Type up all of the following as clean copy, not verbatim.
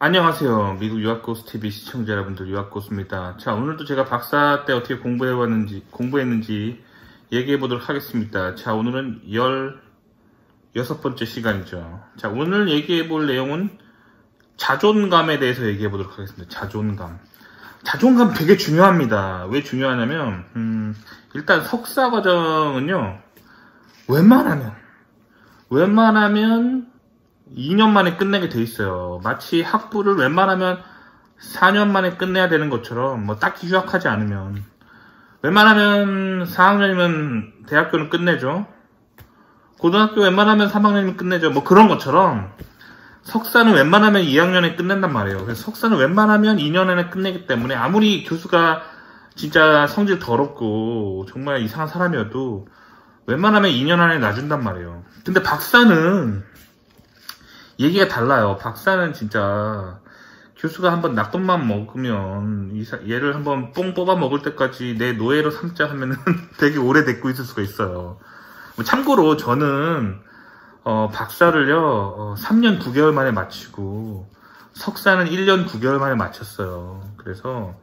안녕하세요. 미국 유학고스TV 시청자 여러분들, 유학고스입니다. 자, 오늘도 제가 박사 때 어떻게 공부했는지 얘기해 보도록 하겠습니다. 자, 오늘은 16번째 시간이죠. 자, 오늘 얘기해 볼 내용은 자존감에 대해서 얘기해 보도록 하겠습니다. 자존감. 자존감 되게 중요합니다. 왜 중요하냐면, 일단 석사 과정은요, 웬만하면 2년 만에 끝내게 돼 있어요. 마치 학부를 웬만하면 4년 만에 끝내야 되는 것처럼, 뭐 딱히 휴학하지 않으면 웬만하면 4학년이면 대학교는 끝내죠. 고등학교 웬만하면 3학년이면 끝내죠. 뭐 그런 것처럼 석사는 웬만하면 2학년에 끝낸단 말이에요. 그래서 석사는 웬만하면 2년 안에 끝내기 때문에 아무리 교수가 진짜 성질 더럽고 정말 이상한 사람이어도 웬만하면 2년 안에 놔준단 말이에요. 근데 박사는 얘기가 달라요. 박사는 진짜 교수가 한번 낙돈만 먹으면 얘를 한번 뽕 뽑아 먹을 때까지 내 노예로 삼자 하면은 되게 오래 데리고 있을 수가 있어요. 참고로 저는 박사를요 3년 9개월 만에 마치고 석사는 1년 9개월 만에 마쳤어요. 그래서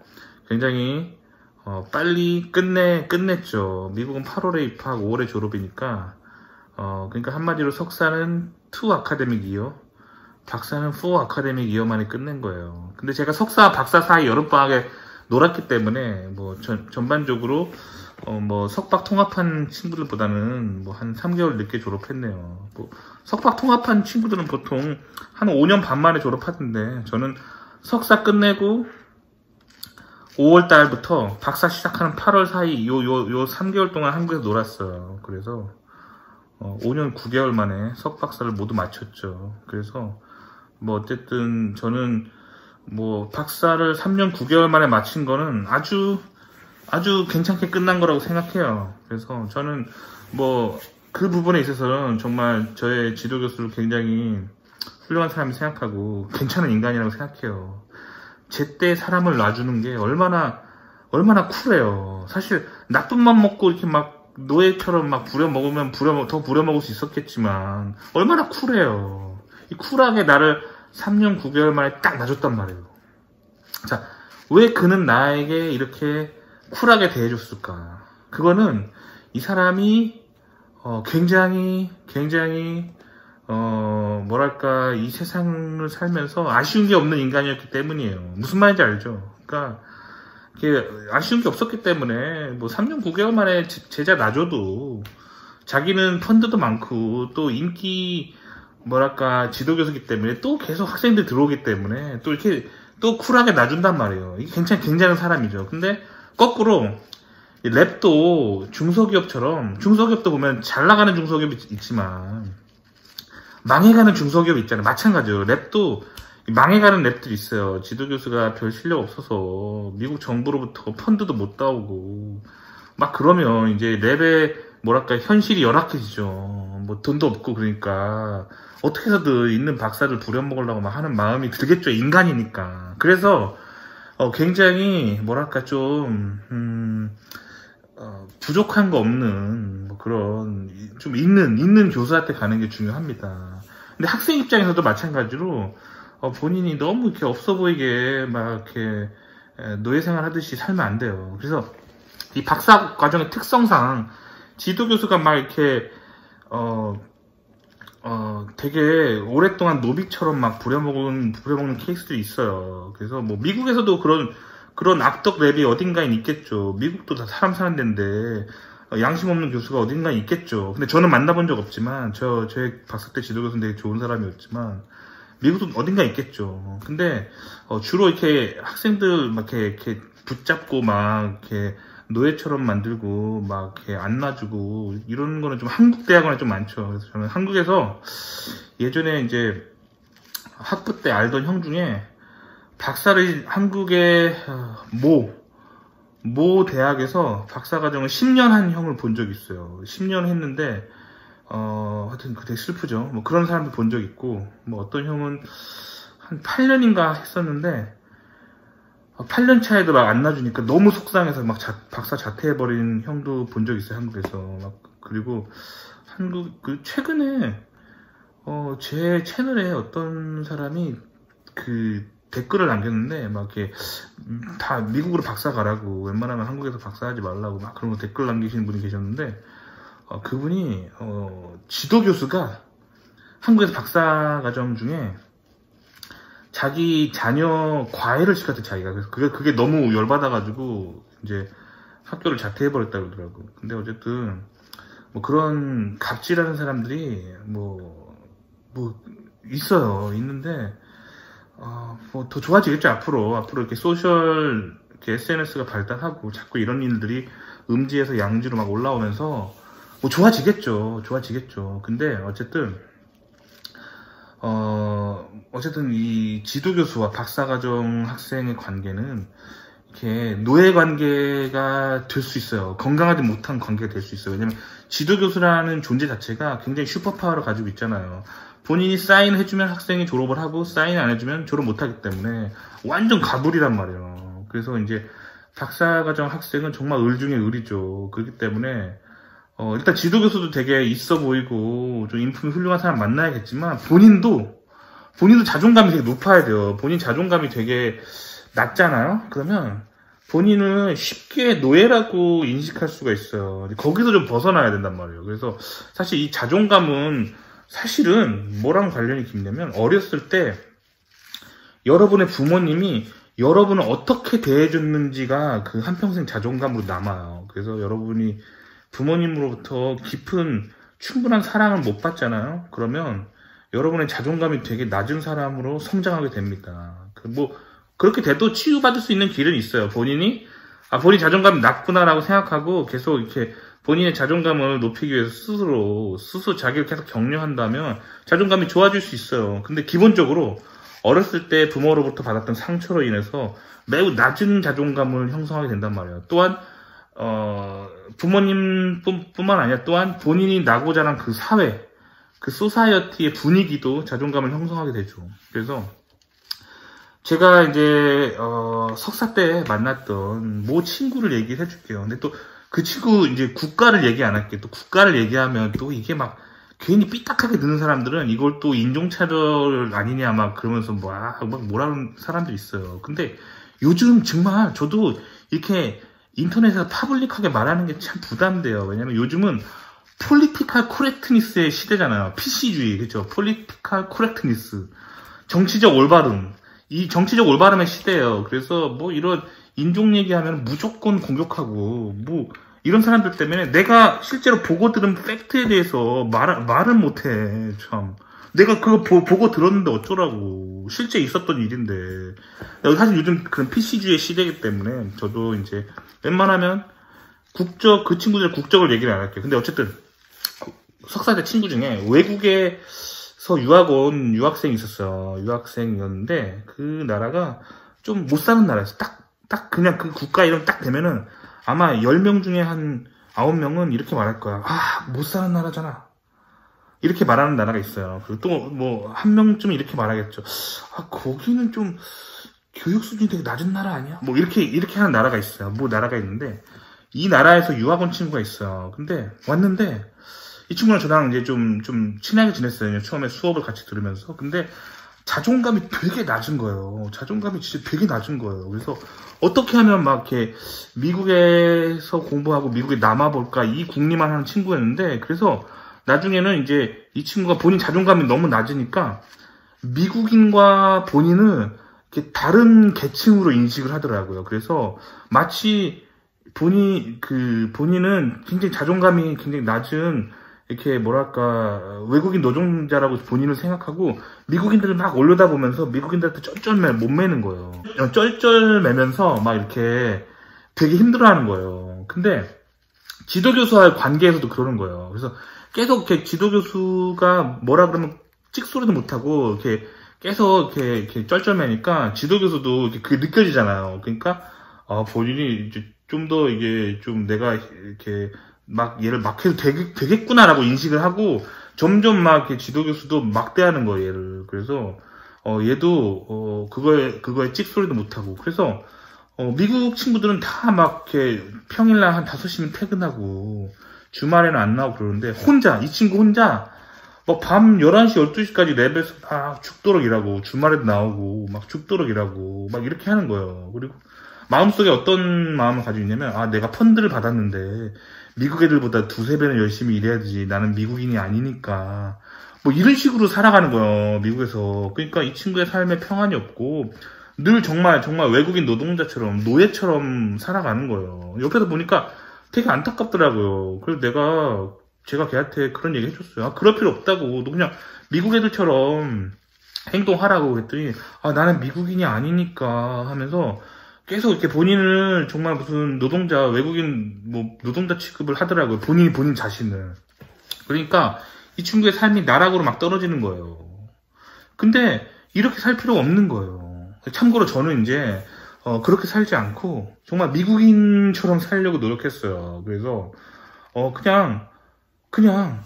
굉장히 빨리 끝냈죠. 미국은 8월에 입학, 5월에 졸업이니까 그러니까 한마디로 석사는 2 아카데믹 이어, 박사는 4 아카데믹 이어 만에 끝낸 거예요. 근데 제가 석사, 박사 사이 여름방학에 놀았기 때문에 뭐 전반적으로 뭐 석박 통합한 친구들보다는 뭐 한 3개월 늦게 졸업했네요. 뭐 석박 통합한 친구들은 보통 한 5년 반 만에 졸업하던데 저는 석사 끝내고 5월 달부터 박사 시작하는 8월 사이 요 3개월 동안 한국에서 놀았어요. 그래서 5년 9개월 만에 석박사를 모두 마쳤죠. 그래서 뭐 어쨌든 저는 뭐 박사를 3년 9개월 만에 마친 거는 아주 괜찮게 끝난 거라고 생각해요. 그래서 저는 뭐 그 부분에 있어서는 정말 저의 지도 교수를 굉장히 훌륭한 사람이 생각하고 괜찮은 인간이라고 생각해요. 제때 사람을 놔주는 게 얼마나 쿨해요. 사실 나쁜 맘 먹고 이렇게 막 노예처럼 막 부려먹으면 더 부려먹을 수 있었겠지만 얼마나 쿨해요. 이 쿨하게 나를 3년 9개월 만에 딱 놔줬단 말이에요. 자, 왜 그는 나에게 이렇게 쿨하게 대해줬을까? 그거는 이 사람이 굉장히 뭐랄까 이 세상을 살면서 아쉬운 게 없는 인간이었기 때문이에요. 무슨 말인지 알죠? 그러니까 이게 아쉬운 게 없었기 때문에 뭐 3년 9개월 만에 제자 놔줘도 자기는 펀드도 많고 또 인기 뭐랄까 지도교수기 때문에 또 계속 학생들 들어오기 때문에 또 이렇게 또 쿨하게 놔준단 말이에요. 이게 굉장한 사람이죠. 근데 거꾸로 랩도 중소기업도 보면 잘 나가는 중소기업이 있지만 망해가는 중소기업이 있잖아요. 마찬가지예요. 랩도 망해가는 랩들이 있어요. 지도교수가 별 실력 없어서 미국 정부로부터 펀드도 못 따오고 막 그러면 이제 랩의 뭐랄까 현실이 열악해지죠. 뭐 돈도 없고 그러니까 어떻게 해서든 있는 박사를 부려먹으려고 막 하는 마음이 들겠죠. 인간이니까. 그래서 굉장히 뭐랄까 좀 부족한 거 없는 뭐 그런 좀 있는 교수한테 가는 게 중요합니다. 근데 학생 입장에서도 마찬가지로 본인이 너무 이렇게 없어 보이게 막 이렇게 노예생활 하듯이 살면 안 돼요. 그래서 이 박사 과정의 특성상 지도교수가 막 이렇게 되게 오랫동안 노비처럼 막 부려먹는 케이스들이 있어요. 그래서 뭐 미국에서도 그런 악덕 랩이 어딘가에 있겠죠. 미국도 다 사람 사는 데인데 양심 없는 교수가 어딘가에 있겠죠. 근데 저는 만나본 적 없지만 제 박사 때 지도교수는 되게 좋은 사람이었지만 미국도 어딘가에 있겠죠. 근데 주로 이렇게 학생들 막 이렇게 붙잡고 막 이렇게 노예처럼 만들고 막 이렇게 안 놔주고 이런 거는 좀 한국 대학원에 좀 많죠. 그래서 저는 한국에서 예전에 이제 학부 때 알던 형 중에 박사를 한국의 모 대학에서 박사과정을 10년 한 형을 본 적이 있어요. 10년 했는데 하여튼 되게 슬프죠. 뭐 그런 사람도 본 적 있고 뭐 어떤 형은 한 8년인가 했었는데 8년 차에도 막 안 놔주니까 너무 속상해서 막 박사 자퇴해버린 형도 본 적 있어요. 한국에서. 그리고 최근에 제 채널에 어떤 사람이 그 댓글을 남겼는데 막 이렇게 다 미국으로 박사 가라고, 웬만하면 한국에서 박사하지 말라고 막 그런 거 댓글 남기시는 분이 계셨는데, 그분이 지도 교수가 한국에서 박사 과정 중에 자기 자녀 과외를 시켰대, 자기가. 그래서 그게 너무 열받아가지고 이제 학교를 자퇴해버렸다 그러더라고. 근데 어쨌든 뭐 그런 갑질하는 사람들이 뭐 있어요. 있는데 뭐 더 좋아지겠죠. 앞으로 이렇게 소셜 이렇게 SNS가 발달하고 자꾸 이런 일들이 음지에서 양지로 막 올라오면서 뭐 좋아지겠죠. 근데 어쨌든 이 지도교수와 박사과정 학생의 관계는 이렇게 노예 관계가 될 수 있어요. 건강하지 못한 관계가 될 수 있어요. 왜냐면 지도교수라는 존재 자체가 굉장히 슈퍼파워를 가지고 있잖아요. 본인이 사인해주면 학생이 졸업을 하고, 사인 안 해주면 졸업 못하기 때문에 완전 가불이란 말이에요. 그래서 이제 박사과정 학생은 정말 을 중에 을이죠. 그렇기 때문에 일단 지도교수도 되게 있어 보이고 좀 인품이 훌륭한 사람 만나야겠지만, 본인도 자존감이 되게 높아야 돼요. 본인 자존감이 되게 낮잖아요. 그러면 본인을 쉽게 노예라고 인식할 수가 있어요. 거기서 좀 벗어나야 된단 말이에요. 그래서 사실 이 자존감은 사실은 뭐랑 관련이 깊냐면, 어렸을 때 여러분의 부모님이 여러분을 어떻게 대해줬는지가 그 한평생 자존감으로 남아요. 그래서 여러분이 부모님으로부터 깊은 충분한 사랑을 못 받잖아요. 그러면 여러분의 자존감이 되게 낮은 사람으로 성장하게 됩니다. 그렇게 돼도 치유받을 수 있는 길은 있어요. 본인 자존감이 낮구나라고 생각하고 계속 이렇게 본인의 자존감을 높이기 위해서 스스로 자기를 계속 격려한다면 자존감이 좋아질 수 있어요. 근데 기본적으로 어렸을 때 부모로부터 받았던 상처로 인해서 매우 낮은 자존감을 형성하게 된단 말이에요. 또한 부모님뿐만 아니라 또한 본인이 나고 자란 그 사회, 그 소사이어티의 분위기도 자존감을 형성하게 되죠. 그래서 제가 이제 석사 때 만났던 모 친구를 얘기를 해줄게요. 근데 또 그 친구 이제 국가를 얘기 안 할게요. 또 국가를 얘기하면 또 이게 막 괜히 삐딱하게 드는 사람들은 이걸 또 인종차별 아니냐 막 그러면서 막 뭐라는 사람들이 있어요. 근데 요즘 정말 저도 이렇게 인터넷에서 파블릭하게 말하는 게 참 부담돼요. 왜냐면 요즘은 폴리티컬 코렉트니스의 시대잖아요. PC주의, 그렇죠? 폴리티컬 코렉트니스, 정치적 올바름. 이 정치적 올바름의 시대예요. 그래서 뭐 이런 인종 얘기하면 무조건 공격하고 뭐 이런 사람들 때문에 내가 실제로 보고 들은 팩트에 대해서 말을 못해. 참, 내가 그거 보고 들었는데 어쩌라고. 실제 있었던 일인데. 사실 요즘 그런 PC주의 시대이기 때문에 저도 이제 웬만하면 그 친구들 국적을 얘기를 안 할게요. 근데 어쨌든 석사때 친구 중에 외국에서 유학 온 유학생이 있었어요. 유학생이었는데 그 나라가 좀 못 사는 나라였어. 딱 그냥 그 국가 이름 딱 되면은 아마 10명 중에 한 9명은 이렇게 말할 거야. 못 사는 나라잖아. 이렇게 말하는 나라가 있어요. 그리고 또 뭐 한 명쯤 이렇게 말하겠죠. 거기는 좀 교육 수준이 되게 낮은 나라 아니야? 뭐 이렇게 하는 나라가 있어요. 뭐 나라가 있는데 이 나라에서 유학 온 친구가 있어요. 근데 왔는데 이 친구랑 저랑 이제 좀 친하게 지냈어요. 처음에 수업을 같이 들으면서. 근데 자존감이 되게 낮은 거예요. 자존감이 진짜 되게 낮은 거예요. 그래서 어떻게 하면 막 이렇게 미국에서 공부하고 미국에 남아볼까 이 궁리만 하는 친구였는데, 그래서 나중에는 이제 이 친구가 본인 자존감이 너무 낮으니까 미국인과 본인은 이렇게 다른 계층으로 인식을 하더라고요. 그래서 마치 본인은 굉장히 자존감이 굉장히 낮은 이렇게 뭐랄까 외국인 노동자라고 본인을 생각하고 미국인들을 막 올려다보면서 미국인들한테 쩔쩔매 못 매는 거예요. 쩔쩔매면서 막 이렇게 되게 힘들어하는 거예요. 근데 지도교수와의 관계에서도 그러는 거예요. 그래서 계속 이렇게 지도교수가 뭐라 그러면 찍소리도 못하고 이렇게 계속 이렇게 쩔쩔매니까 지도교수도 그게 느껴지잖아요. 그러니까 본인이 이제 좀 더 이게 좀 내가 이렇게 막 얘를 막 해도 되겠구나라고 인식을 하고 점점 막 이렇게 지도교수도 막대하는 거예요, 얘를. 그래서 얘도 그거에 찍소리도 못하고. 그래서 미국 친구들은 다 막 이렇게 평일날 한 5시면 퇴근하고 주말에는 안 나오고 그러는데 이 친구 혼자 뭐 밤 11시, 12시까지 랩에서 막 죽도록 일하고, 주말에도 나오고, 막 죽도록 일하고, 막 이렇게 하는 거예요. 그리고 마음속에 어떤 마음을 가지고 있냐면, 아, 내가 펀드를 받았는데, 미국 애들보다 두세 배는 열심히 일해야 되지. 나는 미국인이 아니니까. 뭐 이런 식으로 살아가는 거예요, 미국에서. 그러니까 이 친구의 삶에 평안이 없고, 늘 정말 외국인 노동자처럼, 노예처럼 살아가는 거예요. 옆에서 보니까 되게 안타깝더라고요. 그래서 제가 걔한테 그런 얘기 해줬어요. 아, 그럴 필요 없다고. 너 그냥 미국 애들처럼 행동하라고 그랬더니, 아, 나는 미국인이 아니니까 하면서 계속 이렇게 본인을 정말 무슨 노동자, 외국인 뭐 노동자 취급을 하더라고요. 본인 자신을. 그러니까 이 친구의 삶이 나락으로 막 떨어지는 거예요. 근데 이렇게 살 필요가 없는 거예요. 참고로 저는 이제 그렇게 살지 않고 정말 미국인처럼 살려고 노력했어요. 그래서 그냥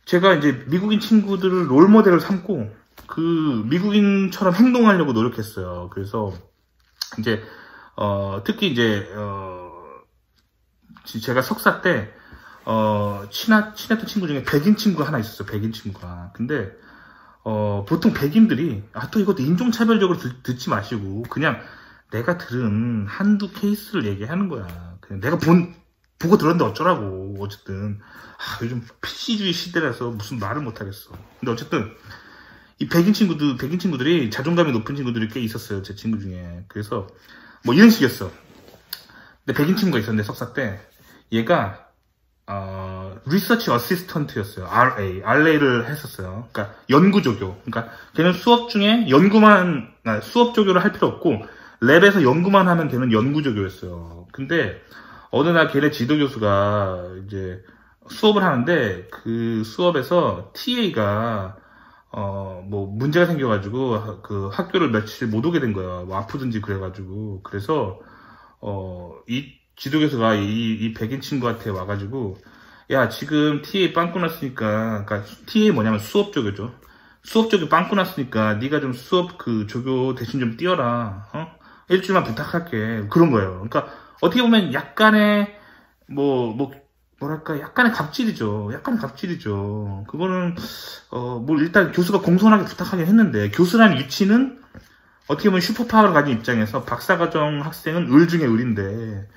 제가 이제 미국인 친구들을 롤모델을 삼고 그 미국인처럼 행동하려고 노력했어요. 그래서 이제 특히 이제 제가 석사 때 친했던 친구 중에 백인 친구가 하나 있었어요. 백인 친구가. 근데 보통 백인들이 또 이것도 인종차별적으로 듣지 마시고 그냥 내가 들은 한두 케이스를 얘기하는 거야. 그냥 내가 보고 들었는데 어쩌라고. 어쨌든 요즘 PC주의 시대라서 무슨 말을 못하겠어. 근데 어쨌든 이 백인 친구들이 자존감이 높은 친구들이 꽤 있었어요. 제 친구 중에. 그래서 뭐 이런 식이었어. 근데 백인 친구가 있었는데 석사 때 얘가 리서치 어시스턴트였어요. RA를 했었어요. 그러니까 연구조교. 그러니까 걔는 수업 중에 수업 조교를 할 필요 없고 랩에서 연구만 하면 되는 연구조교였어요. 근데 어느 날 걔네 지도교수가 이제 수업을 하는데 그 수업에서 TA가 뭐 문제가 생겨가지고 그 학교를 며칠 못 오게 된 거야. 뭐 아프든지 그래가지고. 그래서 이 지도교수가 이 백인 친구한테 와가지고, 야, 지금 TA 빵꾸 났으니까, 그러니까 TA 뭐냐면 수업조교죠. 수업조교 빵꾸 났으니까 네가 좀 수업 그 조교 대신 좀 띄워라. 일주일만 부탁할게. 그런 거예요. 그러니까 어떻게 보면 약간의 뭐랄까 약간의 갑질이죠. 약간 갑질이죠. 그거는 뭐 일단 교수가 공손하게 부탁하긴 했는데 교수라는 위치는 어떻게 보면 슈퍼파워를 가진 입장에서 박사과정 학생은 을 중에 을인데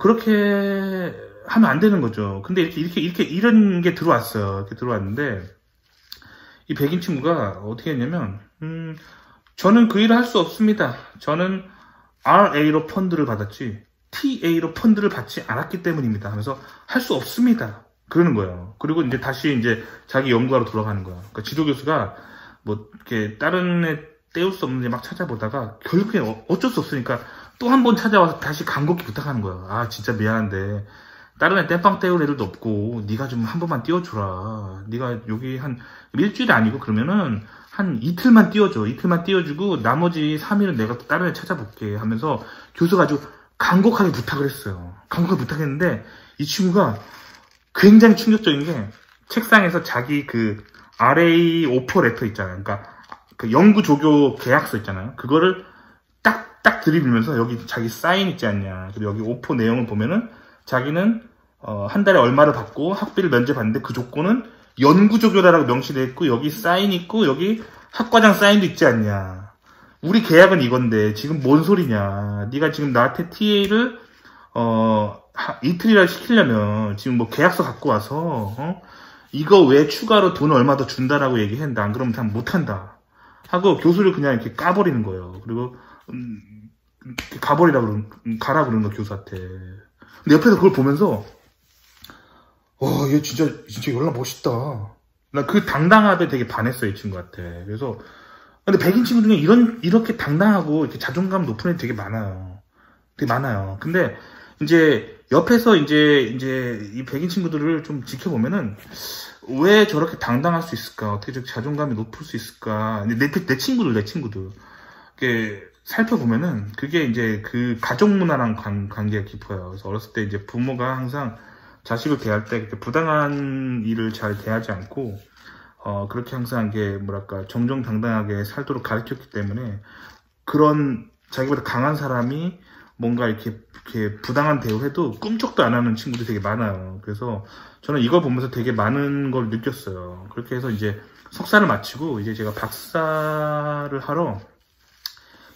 그렇게 하면 안 되는 거죠. 근데 이런 게 들어왔어요. 이렇게 들어왔는데, 이 백인 친구가 어떻게 했냐면, 저는 그 일을 할 수 없습니다. 저는 RA로 펀드를 받았지, TA로 펀드를 받지 않았기 때문입니다. 하면서 할 수 없습니다. 그러는 거예요. 그리고 이제 다시 이제 자기 연구하러 돌아가는 거야. 그러니까 지도교수가 뭐, 이렇게 다른 애 떼울 수 없는데 막 찾아보다가 결국에 어쩔 수 없으니까 또 한 번 찾아와서 다시 간곡히 부탁하는 거야. 아, 진짜 미안한데 다른 애 땜빵 떼울 애들도 없고 네가 좀 한 번만 띄워주라. 네가 여기 한 일주일이 아니고 그러면은 한 이틀만 띄워줘. 이틀만 띄워주고 나머지 3일은 내가 또 다른 애 찾아볼게 하면서 교수가 아주 간곡하게 부탁을 했어요. 간곡하게 부탁했는데 이 친구가 굉장히 충격적인 게 책상에서 자기 그 RA 오퍼 레터 있잖아요. 그러니까 그 연구 조교 계약서 있잖아요. 그거를 딱 들이밀면서 여기 자기 사인 있지 않냐. 그리고 여기 오퍼 내용을 보면은 자기는 한 달에 얼마를 받고 학비를 면제받는데 그 조건은 연구조교다라고 명시되어 있고 여기 사인 있고 여기 학과장 사인도 있지 않냐. 우리 계약은 이건데 지금 뭔 소리냐. 네가 지금 나한테 TA를 이틀이라 시키려면 지금 뭐 계약서 갖고 와서 이거 외에 추가로 돈 얼마 더 준다라고 얘기했는데 안 그러면 다 못한다 하고 교수를 그냥 이렇게 까버리는 거예요. 그리고 가라 그러는 거 교수한테. 근데 옆에서 그걸 보면서 얘 진짜 연락 멋있다. 나 그 당당함에 되게 반했어요, 이 친구한테. 그래서 근데 백인 친구 중에 이렇게 당당하고 이렇게 자존감 높은 애들 되게 많아요. 되게 많아요. 근데 이제 옆에서 이제 이 백인 친구들을 좀 지켜보면은 왜 저렇게 당당할 수 있을까? 어떻게 저렇게 자존감이 높을 수 있을까? 내 친구들 이렇게 살펴보면은 그게 이제 그 가족 문화랑 관계가 깊어요. 그래서 어렸을 때 이제 부모가 항상 자식을 대할 때 부당한 일을 잘 대하지 않고 그렇게 항상 이게 뭐랄까 정정당당하게 살도록 가르쳤기 때문에 그런 자기보다 강한 사람이 뭔가 이렇게 부당한 대우해도 꿈쩍도 안 하는 친구들이 되게 많아요. 그래서 저는 이걸 보면서 되게 많은 걸 느꼈어요. 그렇게 해서 이제 석사를 마치고 이제 제가 박사를 하러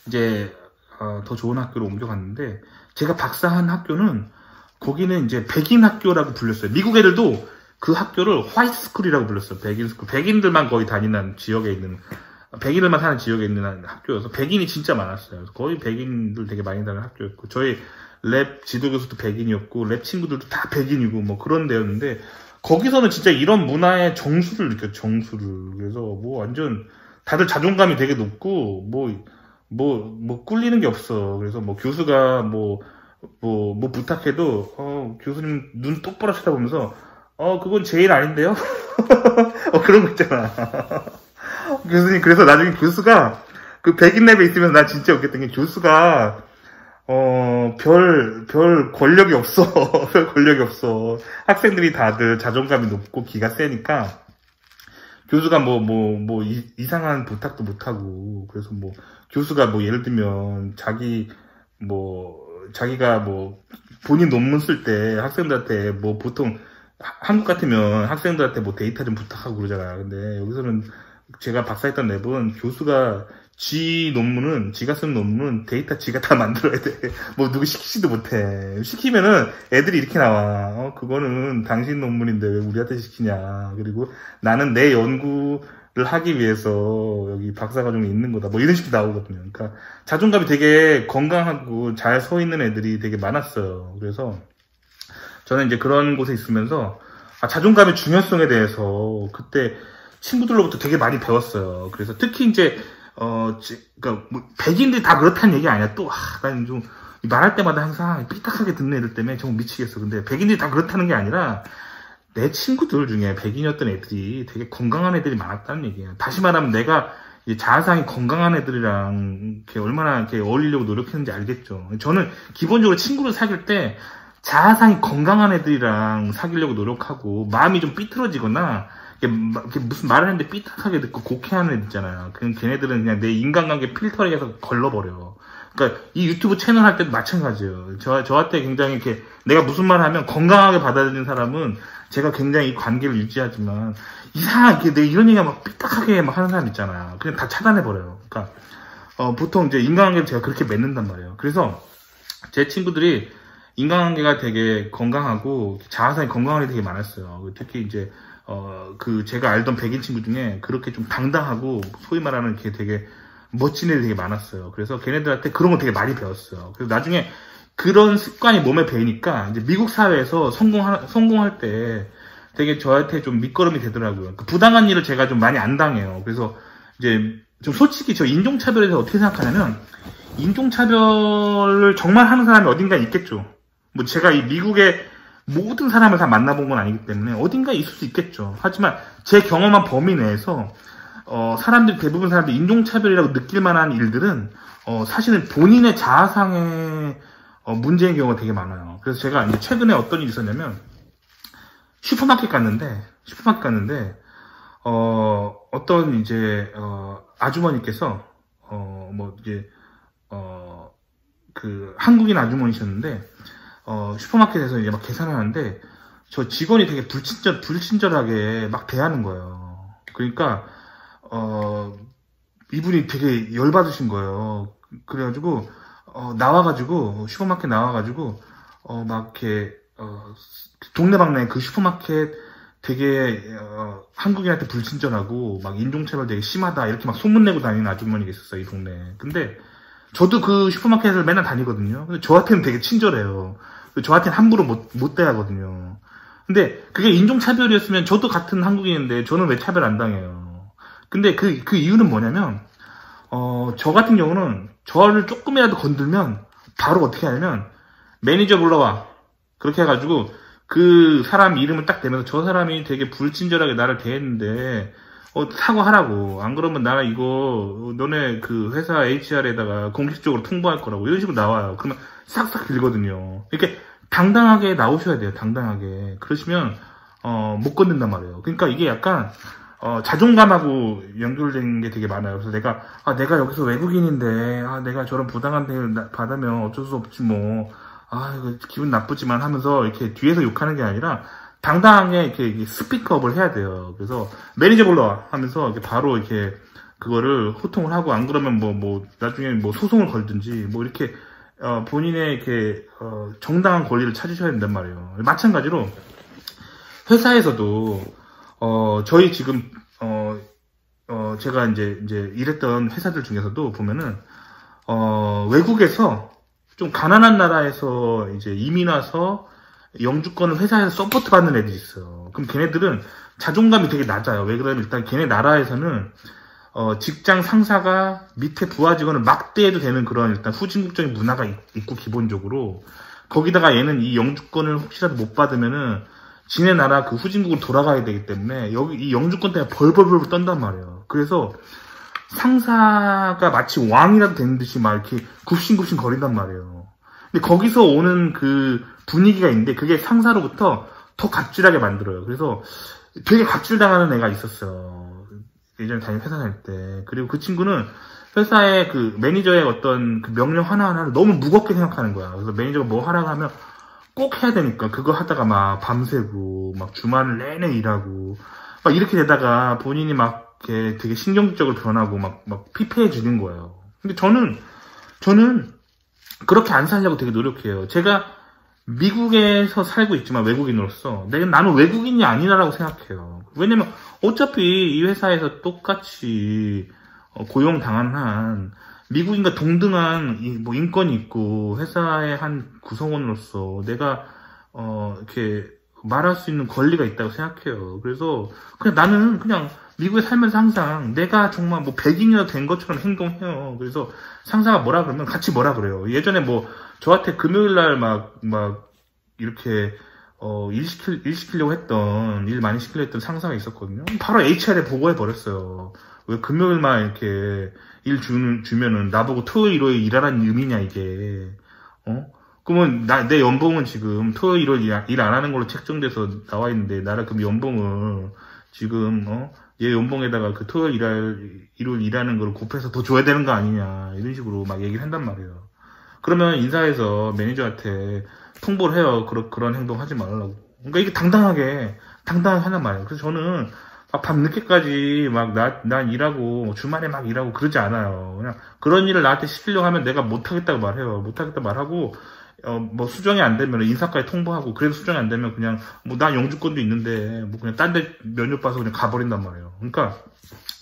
이제 더 좋은 학교로 옮겨갔는데, 제가 박사한 학교는 거기는 이제 백인 학교라고 불렸어요. 미국 애들도 그 학교를 화이트 스쿨이라고 불렀어요. 백인 스쿨. 백인들만 거의 다니는 지역에 있는, 백인들만 사는 지역에 있는 학교여서 백인이 진짜 많았어요. 거의 백인들 되게 많이 다니는 학교였고, 저희 랩 지도교수도 백인이었고, 랩 친구들도 다 백인이고, 뭐 그런 데였는데, 거기서는 진짜 이런 문화의 정수를 느꼈죠, 정수를. 그래서 뭐 완전 다들 자존감이 되게 높고, 뭐 꿀리는 게 없어. 그래서 뭐 교수가 뭐 부탁해도, 교수님 눈 똑바로 쳐다보면서, 그건 제일 아닌데요? 그런 거 있잖아. 교수님, 그래서 나중에 교수가, 그 백인 랩에 있으면 나 진짜 웃겼던 게, 교수가, 별 권력이 없어. 별 권력이 없어. 학생들이 다들 자존감이 높고 기가 세니까, 교수가 이상한 부탁도 못하고, 그래서 뭐, 교수가 뭐, 예를 들면, 자기가 본인 논문 쓸 때 학생들한테 뭐, 보통, 한국 같으면 학생들한테 뭐 데이터 좀 부탁하고 그러잖아요. 근데 여기서는 제가 박사했던 랩은 교수가 지가 쓴 논문은 데이터 지가 다 만들어야 돼. 뭐 누구 시키지도 못해. 시키면은 애들이 이렇게 나와. 그거는 당신 논문인데 왜 우리한테 시키냐. 그리고 나는 내 연구를 하기 위해서 여기 박사과정에 있는 거다. 뭐 이런 식으로 나오거든요. 그러니까 자존감이 되게 건강하고 잘 서 있는 애들이 되게 많았어요. 그래서 저는 이제 그런 곳에 있으면서 자존감의 중요성에 대해서 그때 친구들로부터 되게 많이 배웠어요. 그래서 특히 이제 그러니까 뭐 백인들이 다 그렇다는 얘기 아니야. 또 난 좀 말할 때마다 항상 삐딱하게 듣는 애들 때문에 정말 미치겠어. 근데 백인들이 다 그렇다는 게 아니라 내 친구들 중에 백인이었던 애들이 되게 건강한 애들이 많았다는 얘기예요. 다시 말하면 내가 자아상이 건강한 애들이랑 이렇게 얼마나 이렇게 어울리려고 노력했는지 알겠죠. 저는 기본적으로 친구를 사귈 때 자아상이 건강한 애들이랑 사귀려고 노력하고, 마음이 좀 삐뚤어지거나 이렇게 무슨 말을 했는데 삐딱하게 듣고 곡해하는 애들 있잖아요. 걔네들은 그냥 내 인간관계 필터링 해서 걸러버려. 그러니까 이 유튜브 채널 할 때도 마찬가지예요. 저한테 굉장히 이렇게 내가 무슨 말 하면 건강하게 받아들이는 사람은 제가 굉장히 이 관계를 유지하지만, 이상하게 내가 이런 얘기가 막 삐딱하게 막 하는 사람 있잖아요. 그냥 다 차단해버려요. 그러니까 보통 이제 인간관계를 제가 그렇게 맺는단 말이에요. 그래서 제 친구들이 인간관계가 되게 건강하고 자아상이 건강한 애들이 되게 많았어요. 특히 이제 제가 알던 백인 친구 중에 그렇게 좀 당당하고 소위 말하는 게 되게 멋진 애들이 되게 많았어요. 그래서 걔네들한테 그런 거 되게 많이 배웠어요. 그래서 나중에 그런 습관이 몸에 배이니까 이제 미국 사회에서 성공할 때 되게 저한테 좀 밑거름이 되더라고요. 그 부당한 일을 제가 좀 많이 안 당해요. 그래서 이제 좀 솔직히 저 인종차별에 대해서 어떻게 생각하냐면, 인종차별을 정말 하는 사람이 어딘가 있겠죠. 뭐 제가 이 미국의 모든 사람을 다 만나본 건 아니기 때문에 어딘가 있을 수 있겠죠. 하지만 제 경험한 범위 내에서 대부분 사람들이 인종차별이라고 느낄 만한 일들은 사실은 본인의 자아상의 문제인 경우가 되게 많아요. 그래서 제가 이제 최근에 어떤 일이 있었냐면, 슈퍼마켓 갔는데 어떤 이제 아주머니께서 그 한국인 아주머니셨는데 슈퍼마켓에서 이제 막 계산하는데 저 직원이 되게 불친절하게 막 대하는 거예요. 그러니까 이분이 되게 열받으신 거예요. 그래가지고 슈퍼마켓 나와가지고 막 이렇게 동네방네 그 슈퍼마켓 되게 한국인한테 불친절하고 막 인종차별 되게 심하다 이렇게 막 소문내고 다니는 아주머니가 있었어요, 이 동네에. 근데 저도 그 슈퍼마켓을 맨날 다니거든요. 근데 저한테는 되게 친절해요. 저한테는 함부로 못 대하거든요. 근데 그게 인종차별이었으면 저도 같은 한국인인데 저는 왜 차별 안 당해요? 근데 그 이유는 뭐냐면, 저 같은 경우는 저를 조금이라도 건들면 바로 어떻게 하냐면, 매니저 불러와. 그렇게 해가지고 그 사람 이름을 딱 대면서 저 사람이 되게 불친절하게 나를 대했는데 사과하라고. 안 그러면 나 이거 너네 그 회사 HR에다가 공식적으로 통보할 거라고. 이런 식으로 나와요. 그러면 싹싹 빌거든요. 이렇게 당당하게 나오셔야 돼요. 당당하게. 그러시면 못 건든단 말이에요. 그러니까 이게 약간 자존감하고 연결된 게 되게 많아요. 그래서 내가 여기서 외국인인데, 내가 저런 부당한 대우를 받으면 어쩔 수 없지 뭐, 이거 기분 나쁘지만 하면서 이렇게 뒤에서 욕하는 게 아니라, 당당하게 이렇게 스피크업을 해야 돼요. 그래서 매니저 불러와 하면서 이렇게 바로 이렇게 그거를 호통을 하고, 안 그러면 나중에 소송을 걸든지, 이렇게, 본인의 이렇게, 정당한 권리를 찾으셔야 된단 말이에요. 마찬가지로, 회사에서도, 저희 지금, 제가 이제 일했던 회사들 중에서도 보면은, 외국에서 좀 가난한 나라에서 이제 이민 와서 영주권을 회사에서 서포트 받는 애들이 있어요. 그럼 걔네들은 자존감이 되게 낮아요. 왜 그러냐면 일단 걔네 나라에서는 직장 상사가 밑에 부하 직원을 막대해도 되는 그런 일단 후진국적인 문화가 있고 기본적으로 거기다가 얘는 이 영주권을 혹시라도 못 받으면은 지네 나라 그 후진국으로 돌아가야 되기 때문에 여기 이 영주권 때문에 벌벌벌 떤단 말이에요. 그래서 상사가 마치 왕이라도 되는 듯이 막 이렇게 굽신굽신 거린단 말이에요. 근데 거기서 오는 그 분위기가 있는데 그게 상사로부터 더 갑질하게 만들어요. 그래서 되게 갑질당하는 애가 있었어요. 예전에 회사 다닐 때. 그리고 그 친구는 회사의 그 매니저의 어떤 그 명령 하나하나를 너무 무겁게 생각하는 거야. 그래서 매니저가 뭐 하라고 하면 꼭 해야 되니까 그거 하다가 막 밤새고 막 주말 내내 일하고 막 이렇게 되다가 본인이 막 이렇게 되게 신경적으로 변하고 막 피폐해지는 거예요. 근데 저는 그렇게 안 살려고 되게 노력해요. 제가 미국에서 살고 있지만 외국인으로서 나는 외국인이 아니라고 생각해요. 왜냐면 어차피 이 회사에서 똑같이 고용당한 한 미국인과 동등한 인권이 있고 회사의 한 구성원으로서 내가 이렇게 말할 수 있는 권리가 있다고 생각해요. 그래서 나는 그냥 미국에 살면서 항상 내가 정말 백인이라도 된 것처럼 행동해요. 그래서 상사가 뭐라 그러면 같이 뭐라 그래요. 예전에 저한테 금요일날 막 이렇게 일 시키려고 일 많이 시키려고 했던 상사가 있었거든요. 바로 HR에 보고해 버렸어요. 왜 금요일만 이렇게 일 주면은 나보고 토요일 일요일 일하라는 의미냐 이게. 그러면 내 연봉은 지금 토요일 일요일 일 안 하는 걸로 책정돼서 나와 있는데 나라 그럼 연봉을 지금 얘 연봉에다가 그 토요일 일요일 일하는 걸 곱해서 더 줘야 되는 거 아니냐 이런 식으로 막 얘기를 한단 말이에요. 그러면 인사에서 매니저한테 통보를 해요. 그런 행동 하지 말라고. 그러니까 이게 당당하게 하단 말이에요. 그래서 저는 밤 늦게까지 난 일하고 주말에 막 일하고 그러지 않아요. 그냥 그런 일을 나한테 시키려고 하면 내가 못하겠다고 말해요. 못하겠다 말하고 수정이 안 되면 인사까지 통보하고 그래도 수정이 안 되면 그냥 난 영주권도 있는데 그냥 딴 데 면접 봐서 그냥 가버린단 말이에요. 그러니까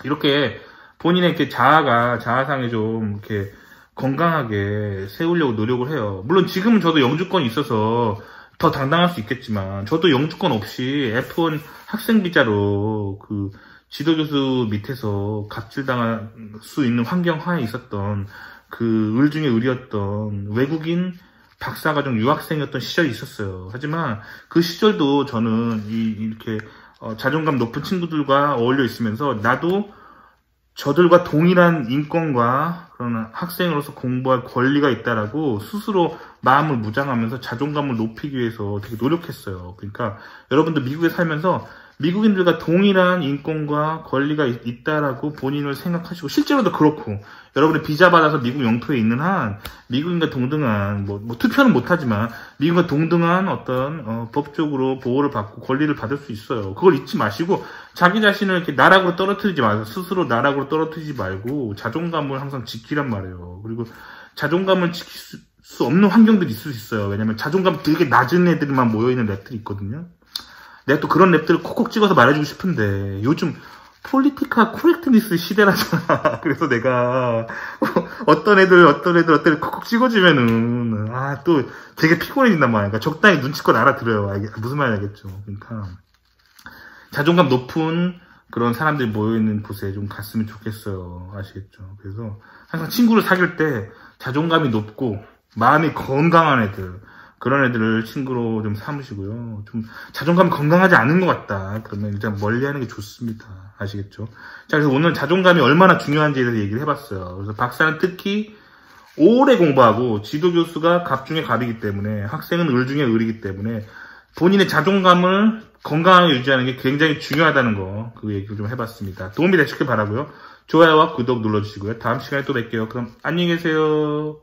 이렇게 본인의 이렇게 자아상에 좀 이렇게 건강하게 세우려고 노력을 해요. 물론 지금은 저도 영주권이 있어서 더 당당할 수 있겠지만 저도 영주권 없이 F1 학생 비자로 그 지도교수 밑에서 갑질당할 수 있는 환경 하에 있었던 그 을 중에 을이었던 외국인 박사과정 유학생이었던 시절이 있었어요. 하지만 그 시절도 저는 이렇게 자존감 높은 친구들과 어울려 있으면서 나도 저들과 동일한 인권과 그런 학생으로서 공부할 권리가 있다라고 스스로 마음을 무장하면서 자존감을 높이기 위해서 되게 노력했어요. 그러니까 여러분들 미국에 살면서 미국인들과 동일한 인권과 권리가 있다라고 본인을 생각하시고 실제로도 그렇고 여러분이 비자 받아서 미국 영토에 있는 한 미국인과 동등한 투표는 못하지만 미국과 동등한 어떤 법적으로 보호를 받고 권리를 받을 수 있어요. 그걸 잊지 마시고 자기 자신을 이렇게 나락으로 떨어뜨리지 마세요. 스스로 나락으로 떨어뜨리지 말고 자존감을 항상 지키란 말이에요. 그리고 자존감을 지킬 수 없는 환경들이 있을 수 있어요. 왜냐면 자존감 되게 낮은 애들만 모여있는 랩들이 있거든요. 내가 또 그런 랩들을 콕콕 찍어서 말해주고 싶은데 요즘 폴리티카 코렉트니스 시대라잖아. 그래서 내가 어떤 애들 콕콕 찍어주면은 또 되게 피곤해진단 말이야. 그러니까 적당히 눈치껏 알아들어요. 무슨 말인지 알겠죠. 그러니까 자존감 높은 그런 사람들이 모여있는 곳에 좀 갔으면 좋겠어요. 아시겠죠? 그래서 항상 친구를 사귈 때 자존감이 높고 마음이 건강한 애들 그런 애들을 친구로 좀 삼으시고요. 좀 자존감이 건강하지 않은 것 같다. 그러면 일단 멀리하는 게 좋습니다. 아시겠죠? 자, 그래서 오늘 자존감이 얼마나 중요한지에 대해서 얘기를 해봤어요. 그래서 박사는 특히 오래 공부하고 지도교수가 갑 중에 갑이기 때문에 학생은 을 중에 을이기 때문에 본인의 자존감을 건강하게 유지하는 게 굉장히 중요하다는 거, 그 얘기를 좀 해봤습니다. 도움이 되셨길 바라고요. 좋아요와 구독 눌러주시고요. 다음 시간에 또 뵐게요. 그럼 안녕히 계세요.